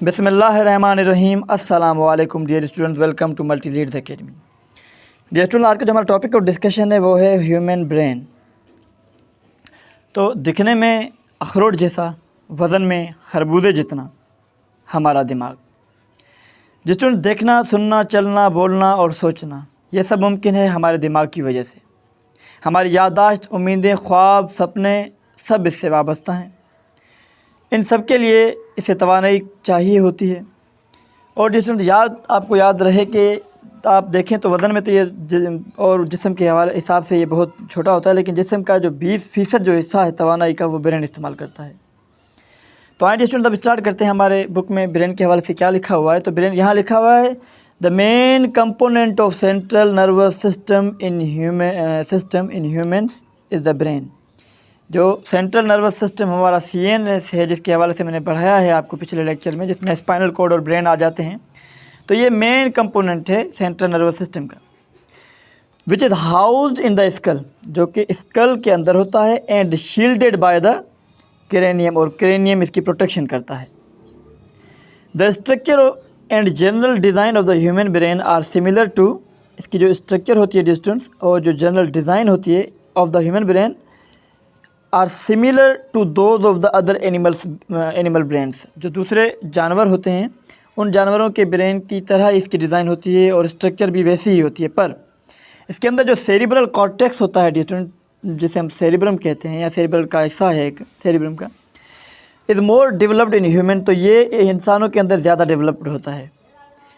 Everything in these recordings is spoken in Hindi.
बिस्मिल्लाहिर्रहमानिर्रहीम। अस्सलाम वालेकुम dear student, welcome to multi leads academy. Dear student, आज का जो हमारा टॉपिक ऑफ डिस्कशन है वो है ह्यूमन ब्रेन। तो दिखने में अखरोट जैसा, वज़न में खरबूजे जितना हमारा दिमाग। जिस स्टूडेंट देखना, सुनना, चलना, बोलना और सोचना ये सब मुमकिन है हमारे दिमाग की वजह से। हमारी याददाश्त, उम्मीदें, ख्वाब, सपने सब इससे वाबस्ता हैं। इन सब के लिए इसे तवानाई चाहिए होती है। और जिसम आपको याद रहे कि आप देखें तो वज़न में तो ये और जिस्म के हवाले हिसाब से ये बहुत छोटा होता है, लेकिन जिस्म का जो 20% जो हिस्सा है तवानाई का वो ब्रेन इस्तेमाल करता है। तो आइए स्टूडेंट अब स्टार्ट करते हैं। हमारे बुक में ब्रेन के हवाले से क्या लिखा हुआ है। तो ब्रेन यहाँ लिखा हुआ है, the main component of central nervous system in humans is the brain. जो सेंट्रल नर्वस सिस्टम हमारा CNS है, जिसके हवाले से मैंने पढ़ाया है आपको पिछले लेक्चर में, जिसमें स्पाइनल कॉर्ड और ब्रेन आ जाते हैं। तो ये मेन कंपोनेंट है सेंट्रल नर्वस सिस्टम का, which is housed in the skull, जो कि स्कल के अंदर होता है, and shielded by the cranium, और क्रेनियम इसकी प्रोटेक्शन करता है। The structure and general design of the human brain are similar to, इसकी जो स्ट्रक्चर होती है डिस्टेंस और जो जनरल डिज़ाइन होती है of the human brain are similar to those of the other animal brains. जो दूसरे जानवर होते हैं उन जानवरों के ब्रेन की तरह इसकी डिज़ाइन होती है और स्ट्रक्चर भी वैसी ही होती है। पर इसके अंदर जो सेरिब्रल कॉर्टेक्स होता है डिस्टेंट, जिसे हम सेरिब्रम कहते हैं या सेरिब्रल का हिस्सा है एक सेरिब्रम का, is more developed in human. तो ये इंसानों के अंदर ज़्यादा डेवलप्ड होता है।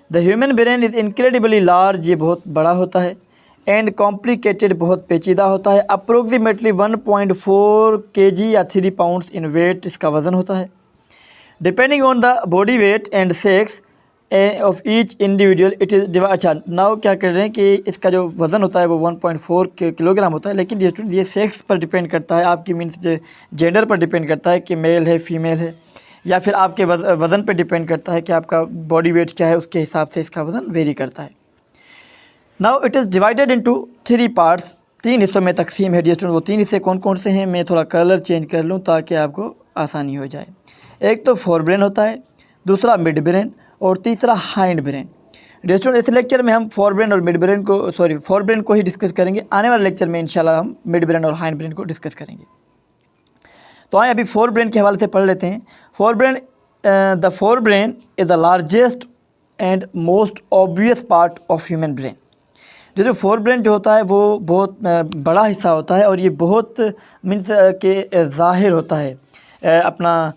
The human brain is incredibly large, ये बहुत बड़ा होता है, एंड कॉम्प्लिकेटेड, बहुत पेचीदा होता है। अप्रोक्सीमेटली 1.4 kg या 3 पाउंड्स इन वेट इसका वज़न होता है। Depending on the body weight and sex of each individual it is. अच्छा, नाउ क्या कर रहे हैं कि इसका जो वज़न होता है वो 1.4 किलोग्राम होता है, लेकिन ये सेक्स पर डिपेंड करता है, आपकी मीन्स जेंडर पर डिपेंड करता है कि मेल है फीमेल है, या फिर आपके वज़न पर डिपेंड करता है कि आपका बॉडी वेट क्या है, उसके हिसाब से इसका वज़न वेरी करता है। Now it is divided into 3 parts, 3 हिस्सों में तकसीम है। डियर वो 3 हिस्से कौन कौन से हैं, मैं थोड़ा कलर चेंज कर लूँ ताकि आपको आसानी हो जाए। एक तो फोर ब्रेन होता है, दूसरा मिड ब्रेन, और तीसरा हाइंड ब्रेन। डियर इस लेक्चर में हम फोर ब्रेन और मिड ब्रेन को फोर ब्रेन को ही डिस्कस करेंगे। आने वाले लेक्चर में इंशाल्लाह हम मिड ब्रेन और हाइंड ब्रेन को डिस्कस करेंगे। तो आए अभी फोर ब्रेन के हवाले से पढ़ लेते हैं। The fore brain is the largest and most obvious part of human brain. जैसे फोर ब्रेन जो होता है वो बहुत बड़ा हिस्सा होता है, और ये बहुत मीन्स के ज़ाहिर होता है, अपना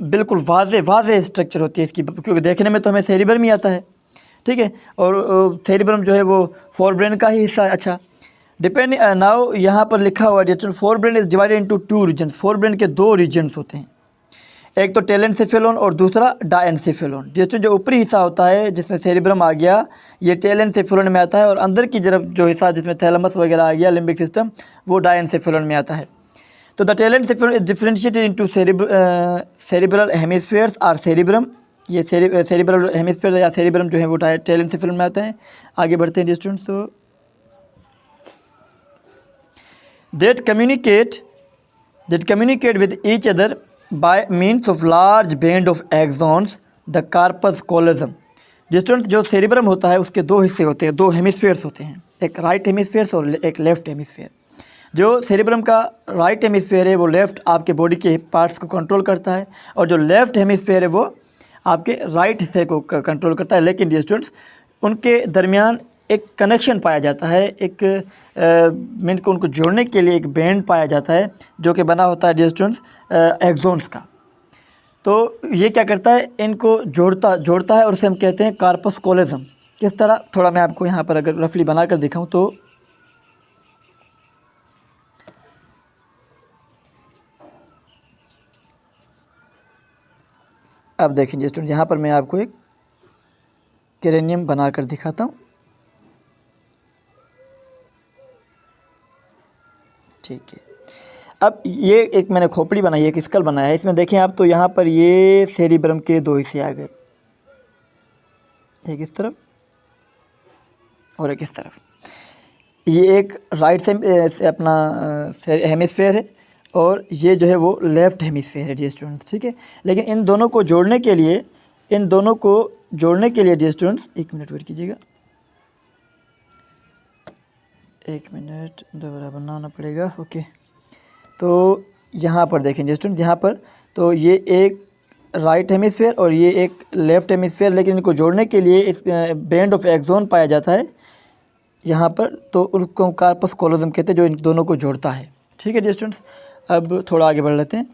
बिल्कुल वाज़े स्ट्रक्चर होती है इसकी, क्योंकि देखने में तो हमें सेरिब्रम ही आता है, ठीक है, और सेरिब्रम जो है वो फोर ब्रेन का ही हिस्सा है। अच्छा, डिपेंड नाउ यहाँ पर लिखा हुआ है, forebrain is divided into 2 regions. Forebrain के 2 रीजन्स होते हैं, एक तो टेलेनसेफेलोन और दूसरा डायनसेफेलोन। जैसे जो ऊपरी हिस्सा होता है जिसमें सेरिब्रम आ गया, ये टेलेनसेफेलोन में आता है, और अंदर की तरफ जो हिस्सा जिसमें थैलेमस वगैरह आ गया, लिम्बिक सिस्टम, वो डायनसेफेलोन में आता है। तो the telencephalon is differentiated into cerebral hemispheres or cerebrum. ये सेरिब्रल हेमिस्फीयर या सेरिब्रम जो है वो टेलेनसेफेलोन में आते हैं। आगे बढ़ते हैं स्टूडेंट्स। तो that communicate with each other by means of large band of axons, the corpus callosum। जो सेरिब्रम होता है उसके 2 हिस्से होते हैं, 2 हेमिस्फीयर्स होते हैं, एक राइट हेमिस्फीयर्स और एक लेफ़्ट हेमिस्फीयर। जो सेरिब्रम का राइट हेमिस्फीयर है वो लेफ़्ट आपके बॉडी के पार्ट्स को कंट्रोल करता है, और जो लेफ़्ट हेमिस्फीयर है वो आपके राइट हिस्से को कंट्रोल करता है। लेकिन डियर स्टूडेंट्स, उनके दरमियान एक कनेक्शन पाया जाता है, एक मीन्स को उनको जोड़ने के लिए एक बैंड पाया जाता है जो कि बना होता है डियर स्टूडेंट्स एक्सोन्स का। तो ये क्या करता है, इनको जोड़ता है, और उसे हम कहते हैं कार्पस कोलोसम। किस तरह, थोड़ा मैं आपको यहाँ पर अगर रफली बना कर दिखाऊँ तो अब देखें डियर स्टूडेंट, यहाँ पर मैं आपको एक क्रेनियम बना कर दिखाता हूँ, ठीक है। अब ये एक मैंने खोपड़ी बनाई है, एक स्कल बनाया है, इसमें देखें आप तो यहाँ पर ये सेरिब्रम के 2 हिस्से आ गए, एक इस तरफ और एक इस तरफ। ये एक राइट से अपना हेमिस्फीयर है, और ये जो है वो लेफ़्ट हेमिस्फेयर है डियर स्टूडेंट्स, ठीक है। लेकिन इन दोनों को जोड़ने के लिए डियर स्टूडेंट्स, एक मिनट वेट कीजिएगा, एक मिनट दोबारा बनाना पड़ेगा। ओके, तो यहाँ पर देखें डियर स्टूडेंट्स, यहाँ पर तो ये एक राइट हेमिस्फेयर और ये एक लेफ़्ट हेमिस्फेयर, लेकिन इनको जोड़ने के लिए इस बैंड ऑफ एक्सोन पाया जाता है यहाँ पर, तो उसको कार्पस कोलोजम कहते हैं जो इन दोनों को जोड़ता है, ठीक है डियर स्टूडेंट्स। अब थोड़ा आगे बढ़ लेते हैं।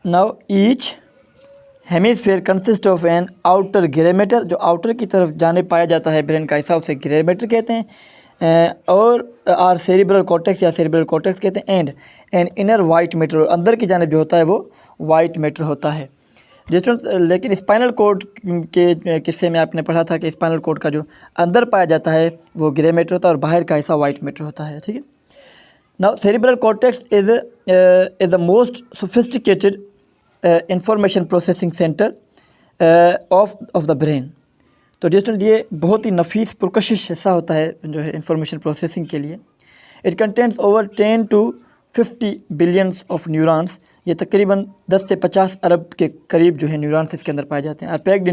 Now each hemisphere consist of an outer grey matter, जो आउटर की तरफ जाने पाया जाता है ब्रेन का हिस्सा, उसे ग्रेमेटर कहते हैं, और आर सेरिब्रल कॉर्टेक्स या सेरिब्रल कॉर्टेक्स कहते हैं, and an inner white matter, और अंदर की जानिब जो होता है वो वाइट मैटर होता है। लेकिन स्पाइनल कॉर्ड के किस्से में आपने पढ़ा था कि स्पाइनल कॉर्ड का जो अंदर पाया जाता है वो ग्रे मैटर होता है और बाहर का हिस्सा वाइट मैटर होता है, ठीक है। Now cerebral cortex is the most sophisticated information processing centre of the brain. तो डिस्टेंट ये बहुत ही नफीस पुरकशिश हिस्सा होता है जो है इंफॉर्मेशन प्रोसेसिंग के लिए। It contents over 10 to 50 billions of neurons, ये तकरीबन 10 से 50 अरब के करीब जो है न्यूरॉन्स इसके अंदर पाए जाते हैं। Are packed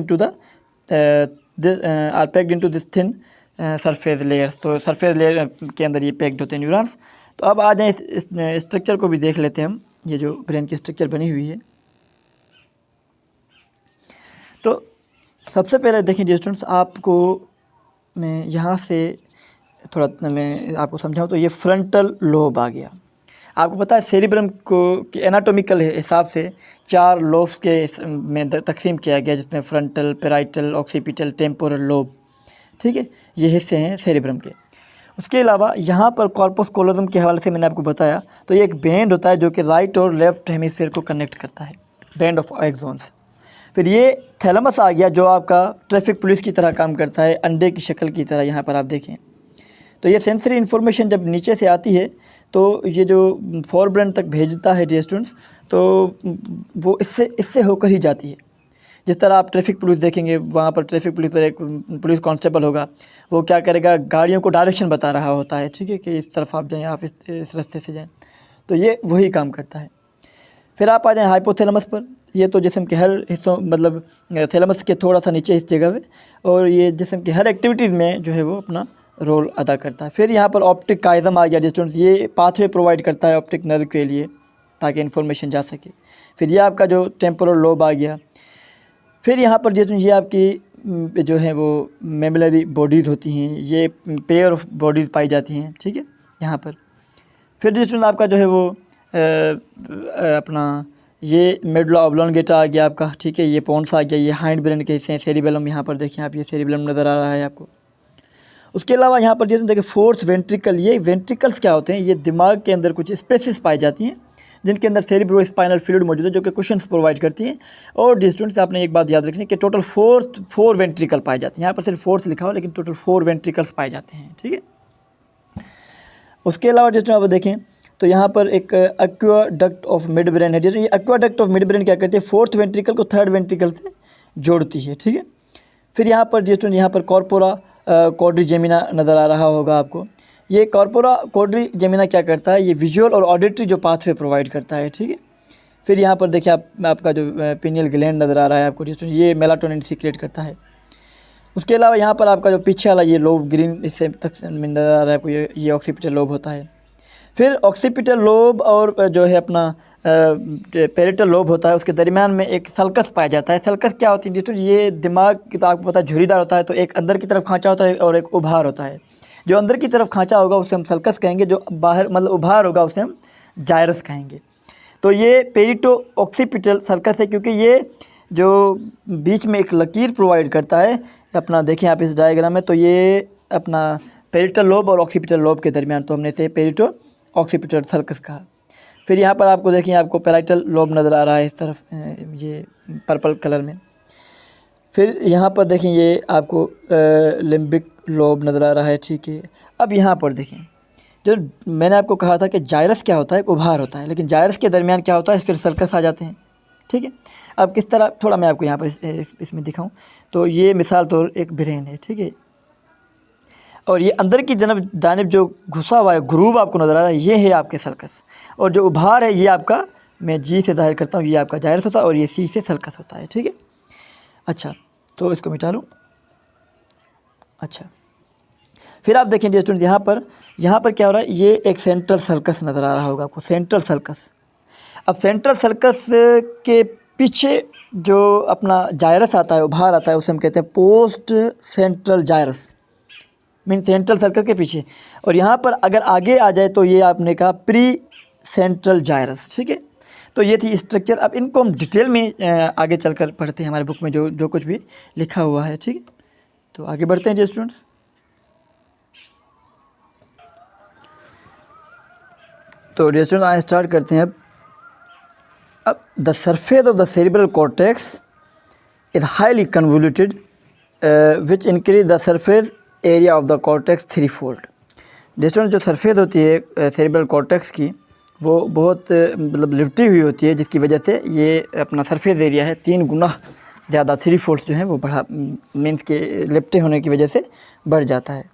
into this thin surface layers, तो सरफेस लेयर के अंदर ये पैक्ड होते हैं न्यूरॉन्स। तो अब आ जाए इस स्ट्रक्चर को भी देख लेते हैं हम, ये जो ब्रेन की स्ट्रक्चर बनी हुई है। तो सबसे पहले देखें डियर स्टूडेंट्स, आपको मैं यहाँ से थोड़ा मैं आपको समझाऊँ तो ये फ्रंटल लोब आ गया। आपको पता है सेरिब्रम को एनाटॉमिकल हिसाब से 4 लोब्स के में तकसीम किया गया, जिसमें frontal, parietal, occipital, temporal lobe, ठीक है, ये हिस्से हैं सेरिब्रम के। उसके अलावा यहाँ पर कॉर्पस कोलोजम के हवाले से मैंने आपको बताया, तो ये एक बैंड होता है जो कि राइट और लेफ़्ट हेमिस्फीयर को कनेक्ट करता है, बैंड ऑफ एक्सोन्स। फिर ये थैलेमस आ गया जो आपका ट्रैफिक पुलिस की तरह काम करता है, अंडे की शक्ल की तरह। यहाँ पर आप देखें तो ये सेंसरी इन्फॉर्मेशन जब नीचे से आती है तो ये जो फोरब्रेन तक भेजता है डियर स्टूडेंट्स, तो वो इससे होकर ही जाती है। जिस तरह आप ट्रैफिक पुलिस देखेंगे, वहाँ पर ट्रैफिक पुलिस पर एक पुलिस कांस्टेबल होगा, वो क्या करेगा, गाड़ियों को डायरेक्शन बता रहा होता है, ठीक है, कि इस तरफ आप जाएँ, आप इस रास्ते से जाएँ, तो ये वही काम करता है। फिर आप आ जाएँ हाइपोथैलेमस पर, ये तो जिस्म के हर हिस्सों, मतलब थैलेमस के थोड़ा सा नीचे इस जगह पे, और ये जिस्म की हर एक्टिविटीज़ में जो है वो अपना रोल अदा करता है। फिर यहाँ पर ऑप्टिक काइज़म आ गया डिस्टेंस, ये पाथवे प्रोवाइड करता है ऑप्टिक नर्व के लिए ताकि इन्फॉर्मेशन जा सके। फिर ये आपका जो टेम्पोरल लोब आ गया। फिर यहाँ पर जिसमें ये आपकी जो है वो मेमलरी बॉडीज़ होती हैं, ये पेयर ऑफ बॉडीज़ पाई जाती हैं, ठीक है, यहाँ पर। फिर जिसमें आपका जो है वो अपना ये मेडुला ऑब्लोंगेटा आ गया आपका, ठीक है, ये पोन्स आ गया, ये हाइंड ब्रेन के हिस्से हैं। सेरिबेलम यहाँ पर देखें आप, ये सेरिबेलम नज़र आ रहा है आपको। उसके अलावा यहाँ पर जैसे देखिए फोर्थ वेंट्रिकल, ये वेंट्रिकल्स क्या होते हैं, ये दिमाग के अंदर कुछ स्पेसेस पाई जाती हैं जिनके अंदर सेरिब्रो स्पाइनल फ्लूइड मौजूद है जो कि कुशन्स प्रोवाइड करती हैं। और स्टूडेंट्स आपने एक बात याद रखनी है कि टोटल 4 वेंट्रिकल पाए जाते हैं। यहाँ पर सिर्फ 4 लिखा हो लेकिन टोटल 4 वेंट्रिकल्स पाए जाते हैं, ठीक है। उसके अलावा जिस आप देखें तो यहाँ पर एक एक्वाडक्ट ऑफ मिड ब्रेन है। जैसे ये एक्वाडक्ट ऑफ मिड ब्रेन क्या करती है, 4th वेंट्रिकल को 3rd वेंट्रिकल से जोड़ती है, ठीक है। फिर यहाँ पर जिस यहाँ पर कॉर्पोरा क्वाड्रिजेमिना नज़र आ रहा होगा आपको। ये कॉर्पोरा क्वाड्रिजेमिना क्या करता है, ये विजुअल और ऑडिटरी जो पाथवे प्रोवाइड करता है, ठीक है। फिर यहाँ पर देखिए आपका जो पिनियल ग्लैंड नज़र आ रहा है आपको, ये मेलाटोनिन सीक्रेट करता है। उसके अलावा यहाँ पर आपका जो पीछे वाला ये लोब ग्रीन इससे तक नज़र आ रहा है आपको, ये ऑक्सीपिटल लोब होता है। फिर ऑक्सीपिटल लोब और जो है अपना पेरिटल लोब होता है, उसके दरमियान में एक सल्कस पाया जाता है। सल्कस क्या होती है, ये दिमाग की तो आपको पता है झुर्रीदार होता है, तो एक अंदर की तरफ खांचा होता है और एक उभार होता है। जो अंदर की तरफ खांचा होगा उसे हम सल्कस कहेंगे, जो बाहर मतलब उभार होगा उसे हम जायरस कहेंगे। तो ये पेरिटो ऑक्सीपिटल सल्कस है क्योंकि ये जो बीच में एक लकीर प्रोवाइड करता है अपना, देखें आप इस डायग्राम में, तो ये अपना पेरिटल लोब और ऑक्सीपिटल लोब के दरमियान, तो हमने इसे पेरिटो ऑक्सीपिटल सल्कस कहा। फिर यहाँ पर आपको देखिए आपको पेराइटल लोब नज़र आ रहा है इस तरफ, ये पर्पल कलर में। फिर यहाँ पर देखें ये आपको लिम्बिक लोब नज़र आ रहा है, ठीक है। अब यहाँ पर देखें जो मैंने आपको कहा था कि जायरस क्या होता है, एक उभार होता है, लेकिन जायरस के दरमियान क्या होता है, फिर सल्कस आ जाते हैं, ठीक है। अब किस तरह थोड़ा मैं आपको यहाँ पर इसमें दिखाऊँ, तो ये मिसाल तौर एक ब्रेन है, ठीक है। और ये अंदर की जानिब जो घुसा हुआ है ग्रूव आपको नज़र आ रहा है, ये है आपके सल्कस। और जो उभार है ये आपका, मैं जी से ज़ाहिर करता हूँ, ये आपका जायरस होता है और ये सी से सल्कस होता है। ठीक है, अच्छा तो इसको मिटा लूँ। अच्छा, फिर आप देखेंगे स्टूडेंट यहाँ पर क्या हो रहा है, ये एक सेंट्रल सल्कस नज़र आ रहा होगा आपको, सेंट्रल सल्कस। अब सेंट्रल सल्कस के पीछे जो अपना जायरस आता है, उभार आता है, उसे हम कहते हैं post central gyrus, mean central circle के पीछे। और यहाँ पर अगर आगे आ जाए तो ये आपने कहा प्री सेंट्रल जायरस। ठीक है, तो ये थी स्ट्रक्चर। अब इनको हम डिटेल में आगे चलकर पढ़ते हैं, हमारे बुक में जो कुछ भी लिखा हुआ है। ठीक है, तो आगे बढ़ते हैं जी स्टूडेंट्स। तो डियर स्टूडेंट्स आगे स्टार्ट करते हैं। अब the surface of the cerebral cortex is highly convoluted which increase the surface area of the cortex three fold. Distance जो सरफेस होती है सेरिब्रल कॉर्टेक्स की, वो बहुत मतलब लिपटी हुई होती है, जिसकी वजह से ये अपना सरफेस एरिया है 3 गुना ज़्यादा, थ्री फोल्ड जो है वो बढ़ा, मीन्स के लिपटे होने की वजह से बढ़ जाता है।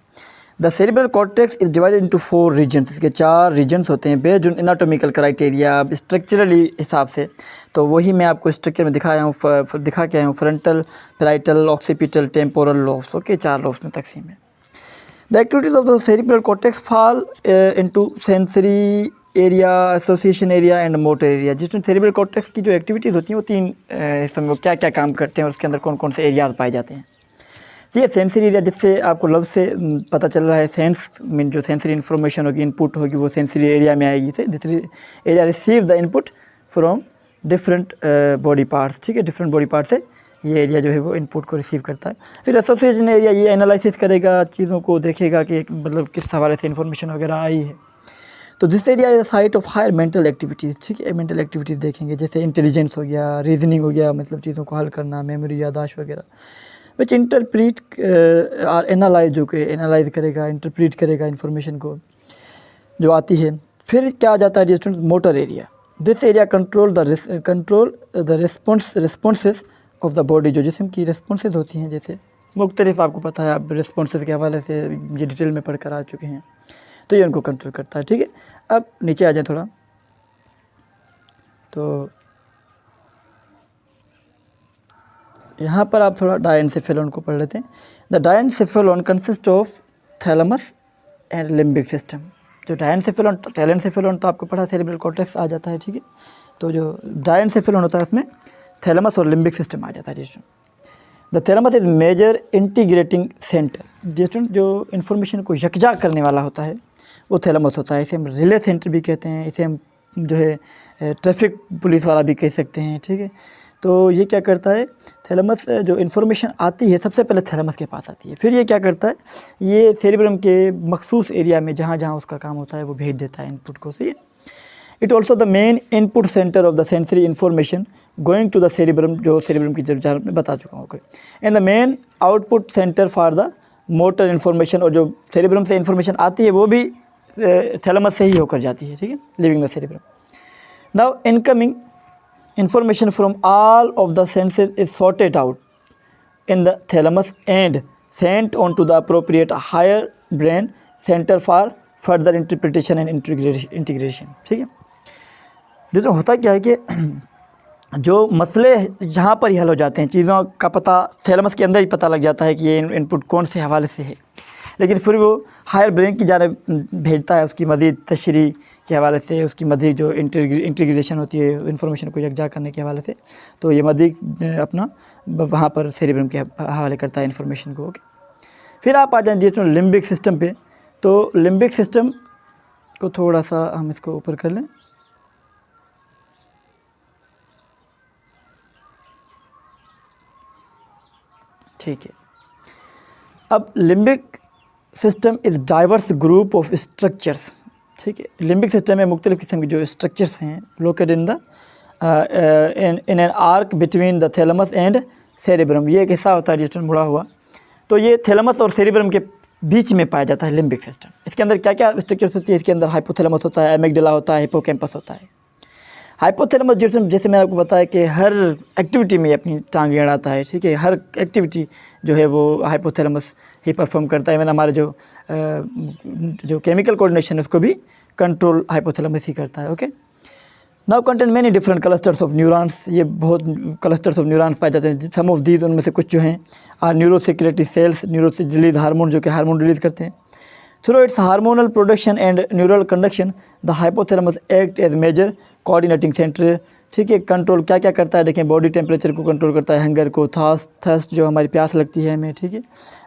The cerebral cortex is divided into 4 regions. इसके 4 रीजन्स होते हैं based on anatomical criteria, structurally हिसाब से। तो वही मैं आपको स्ट्रक्चर में दिखा के आया हूँ। Frontal, parietal, occipital, temporal lobes. Okay, 4 lobes में तकसीम है। The activities of the cerebral cortex fall into sensory area, association area and motor area. जिसमें सेरिब्रल कॉर्टेक्स की जो एक्टिविटीज़ होती हैं वो 3 हिस्सों में क्या क्या काम करते हैं और उसके अंदर कौन कौन से एरियाज़ पाए जाते हैं। ये सेंसरी एरिया, जिससे आपको लफ्ज़ से पता चल रहा है, सेंस मीन जो सेंसरी इन्फॉर्मेशन होगी, इनपुट होगी, वो सेंसरी एरिया में आएगी। Sensory area receive the input from different body parts. ठीक है, डिफरेंट बॉडी पार्ट से ये एरिया जो है वो इनपुट को रिसीव करता है। फिर एसोसिएशन एरिया ये एनालिसिस करेगा, चीज़ों को देखेगा कि मतलब किस हवाले से इन्फॉर्मेशन वगैरह आई है। तो this area is site of higher mental activities. ठीक है, मेंटल एक्टिविटीज़ देखेंगे, जैसे इंटेलिजेंस हो गया, रीजनिंग हो गया, मतलब चीज़ों को हल करना, मेमोरी, यादाश्त वगैरह। विच इंटरप्रीट और एनालाइज, जो कि एनालाइज करेगा, इंटरप्रीट करेगा इन्फॉर्मेशन को जो आती है। फिर क्या आ जाता है student, motor area. This area control the responses of the body. जो जिस्म की रिस्पॉन्सेज होती हैं, जैसे मुख्तलिफ आपको पता है, आप रिस्पॉन्सेज के हवाले से ये डिटेल में पढ़ कर आ चुके हैं, तो ये उनको कंट्रोल करता है। ठीक है, अब नीचे आ जाए थोड़ा, तो यहाँ पर आप थोड़ा डायनसेफेलॉन को पढ़ लेते हैं। The diencephalon consist of thalamus and limbic system. जो डायनसेफेलॉन, टेलेनसेफेलॉन तो आपको पढ़ा, सेरिब्रल कॉर्टेक्स आ जाता है। ठीक है, तो जो डायनसेफेलॉन होता है उसमें थैलेमस और लिम्बिक सिस्टम आ जाता है। The thalamus is major integrating centre. जो इन्फॉर्मेशन को यकजा करने वाला होता है वो थैलेमस होता है। इसे हम रिले सेंटर भी कहते हैं, इसे हम जो है ट्रैफिक पुलिस वाला भी कह सकते हैं। ठीक है, तो ये क्या करता है, थैलेमस जो इन्फॉर्मेशन आती है सबसे पहले थैलेमस के पास आती है। फिर ये क्या करता है, ये सेरिब्रम के मखसूस एरिया में जहाँ जहाँ उसका काम होता है वो भेज देता है इनपुट को। सही है। It also the main input centre of the sensory information going to the cerebrum, जो सेरिब्रम की जब मैं बता चुका हूँ। And the main output centre for the motor information. और जो सेरिब्रम से इन्फॉर्मेशन आती है वो भी थैलेमस से ही होकर जाती है। ठीक है, living the cerebrum. Now incoming information from all of the senses is sorted out in the thalamus and sent on to the appropriate higher brain center for further interpretation and integration। ठीक है, जैसे होता क्या है कि जो मसले जहाँ पर ही हल हो जाते हैं, चीज़ों का पता थैलेमस के अंदर ही पता लग जाता है कि ये इनपुट कौन से हवाले से है, लेकिन फिर वो हायर ब्रेन की जानिब भेजता है उसकी मज़ीद तशरीह के हवाले से, उसकी मज़ीद जो इंटीग्रेशन होती है इन्फॉर्मेशन को यकजा करने के हवाले से, तो ये मज़ीद अपना वहाँ पर सेरिब्रम के हवाले करता है इन्फॉर्मेशन को। ओके, फिर आप आ जाएँ जिसमें लिम्बिक सिस्टम पे। तो लिम्बिक सिस्टम को थोड़ा सा हम इसको ऊपर कर लें। ठीक है, अब limbic system is diverse group of structures. ठीक है, लिम्बिक सिस्टम में मुख्तलिफ़ किस्म के जो स्ट्रक्चर्स हैं located in the in an arc between the thalamus and cerebrum. ये एक हिस्सा होता है जिसमें मुड़ा हुआ, तो ये थैलेमस और सेरिब्रम के बीच में पाया जाता है लिम्बिक सिस्टम। इसके अंदर क्या क्या स्ट्रक्चर्स होती है, इसके अंदर हाइपोथैलेमस होता है, एमिगडाला होता है, हिपोकैम्पस होता है। हाइपोथैलेमस जैसे मैंने आपको बताया कि हर एक्टिविटी में अपनी टांगें अड़ाता है। ठीक है, हर एक्टिविटी जो है वो हाइपोथैलेमस ही परफॉर्म करता है। मैंने हमारे जो जो केमिकल कोऑर्डिनेशन है उसको भी कंट्रोल हाइपोथैलेमस ही करता है। Okay, now contain many different clusters of neurons, ये बहुत क्लस्टर्स ऑफ न्यूरॉन्स पाए जाते हैं। सम ऑफ दीज, उनमें से कुछ जो हैं आर न्यूरोसेक्रेटरी सेल्स, न्यूरो से रिलीज हार्मोन, जो कि हार्मोन रिलीज करते हैं। Through its hormonal production and neural conduction the hypothalamus act as major coordinating centre. ठीक है, कंट्रोल क्या क्या करता है देखें, बॉडी टेम्परेचर को कंट्रोल करता है, हंगर को, थर्स्ट जो हमारी प्यास लगती है हमें, ठीक है,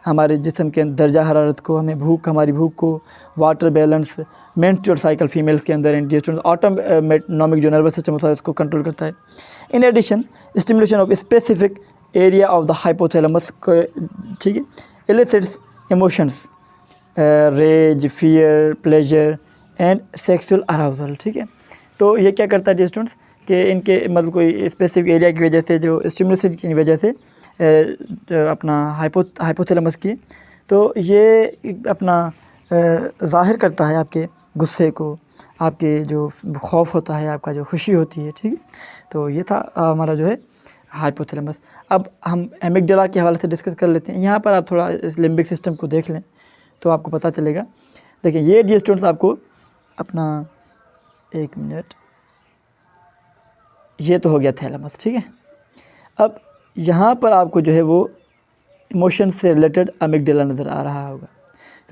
हमारे जिस्म के दर्जा हरारत को, हमें भूख, हमारी भूख को, water balance, menstrual cycle females के अंदर, एंड ऑटोनॉमिक जो नर्वस सिस्टम होता है उसको कंट्रोल करता है। In addition stimulation of specific area of the hypothalamus, ठीक है, elicits emotions, rage, fear, pleasure and sexual arousal. ठीक है, तो ये क्या करता है स्टूडेंट्स कि इनके मतलब कोई स्पेसिफिक एरिया की वजह से, जो स्टिमुलेशन की वजह से अपना हाइपोथैलेमस की, तो ये अपना ज़ाहिर करता है आपके गुस्से को, आपके जो खौफ होता है, आपका जो खुशी होती है। ठीक है, तो ये था हमारा जो है हाइपोथैलेमस। अब हम एमिगडाला के हवाले से डिस्कस कर लेते हैं। यहाँ पर आप थोड़ा इस लिम्बिक सिस्टम को देख लें तो आपको पता चलेगा। देखिए ये डियर स्टूडेंट्स आपको अपना, एक मिनट, ये तो हो गया थैलेमस। ठीक है, अब यहाँ पर आपको जो है वो इमोशन से रिलेटेड अमिगडाला नज़र आ रहा होगा।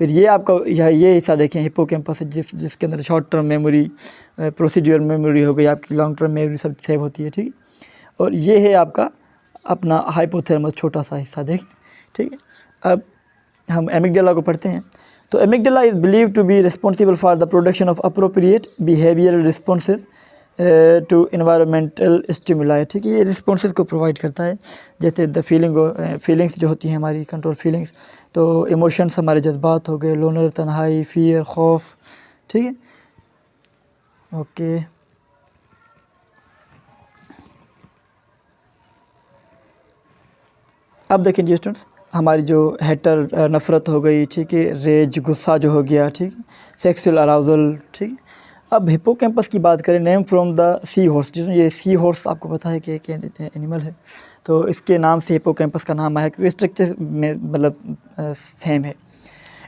फिर ये आपका ये हिस्सा देखें हिप्पोकैम्पस, जिसके अंदर short term memory, procedure memory हो गई, आपकी लॉन्ग टर्म मेमोरी सब सेव होती है। ठीक है, और ये है आपका अपना हाइपोथैलेमस, छोटा सा हिस्सा देखें। ठीक है, अब हम एमिगडाला को पढ़ते हैं। तो amygdala is believe to be responsible for the production of appropriate behavioural responses to environmental stimuli. ठीक है, ये रिस्पॉन्सेज को प्रोवाइड करता है, जैसे द फीलिंग्स जो होती हैं हमारी, कंट्रोल फीलिंग्स, तो इमोशंस हमारे जज्बात हो गए, लोनर, तन्हाई, फियर, खौफ। ठीक है, ओके, अब देखें जी स्टूडेंट्स, हमारी जो हेटर नफ़रत हो गई, ठीक है, रेज गुस्सा जो हो गया, ठीक है, सेक्सुअल अराउजल। ठीक है, अब हिप्पोकैम्पस की बात करें, name from the sea horse, जिसमें ये सी हॉर्स आपको पता है कि एक एनिमल है, तो इसके नाम से हिप्पोकैम्पस का नाम आया क्योंकि स्ट्रक्चर में मतलब सेम है।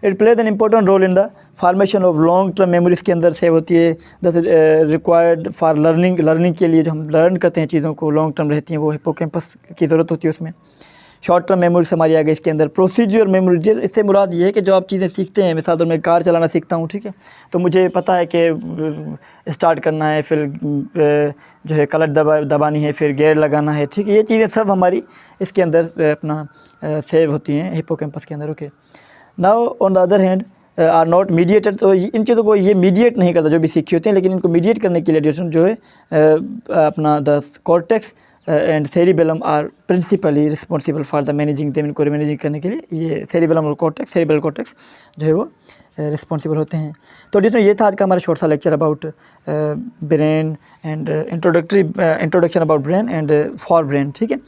It plays an important role in the formation of long term memories के अंदर सेव होती है, दस रिक्वायर्ड फॉर लर्निंग के लिए जो हम लर्न करते हैं चीज़ों को, लॉन्ग टर्म रहती हैं, वो हिप्पोकैम्पस की ज़रूरत होती है उसमें। शॉर्ट टर्म मेमोरीज हमारी आ गई इसके अंदर। प्रोसीड्यूर मेमोरी, इससे मुराद ये है कि जो आप चीज़ें सीखते हैं, मिसाल मैं कार चलाना सीखता हूँ, ठीक है, तो मुझे पता है कि स्टार्ट करना है, फिर जो है क्लच दबानी है, फिर गियर लगाना है। ठीक है, ये चीज़ें सब हमारी इसके अंदर अपना सेव होती हैं हिप्पोकैम्पस के अंदर। Okay, now on the other hand are not mediated, तो इन चीज़ों को ये मीडिएट नहीं करता जो भी सीखी होती हैं, लेकिन इनको मीडिएट करने के लिए जो है अपना the cortex and cerebellum are principally responsible for the managing them, इनको मैनेजिंग करने के लिए ये सेरिबेलम और कॉर्टेक्स, सेरिबेल कॉर्टेक्स जो है वो रिस्पॉन्सिबल होते हैं। तो जिसमें ये था आज का हमारा शॉर्ट सा lecture about brain and introduction about brain and for brain. ठीक है,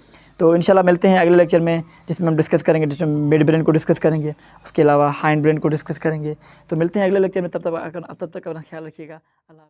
तो इंशाल्लाह मिलते हैं अगले लेक्चर में, जिसमें हम डिस्कस करेंगे, जिसमें मिड ब्रेन को डिस्कस करेंगे, उसके अलावा हाइंड ब्रेन को डिस्कस करेंगे। तो मिलते हैं अगले लेक्चर में, तब तक अपना ख्याल रखिएगा। अल्लाह।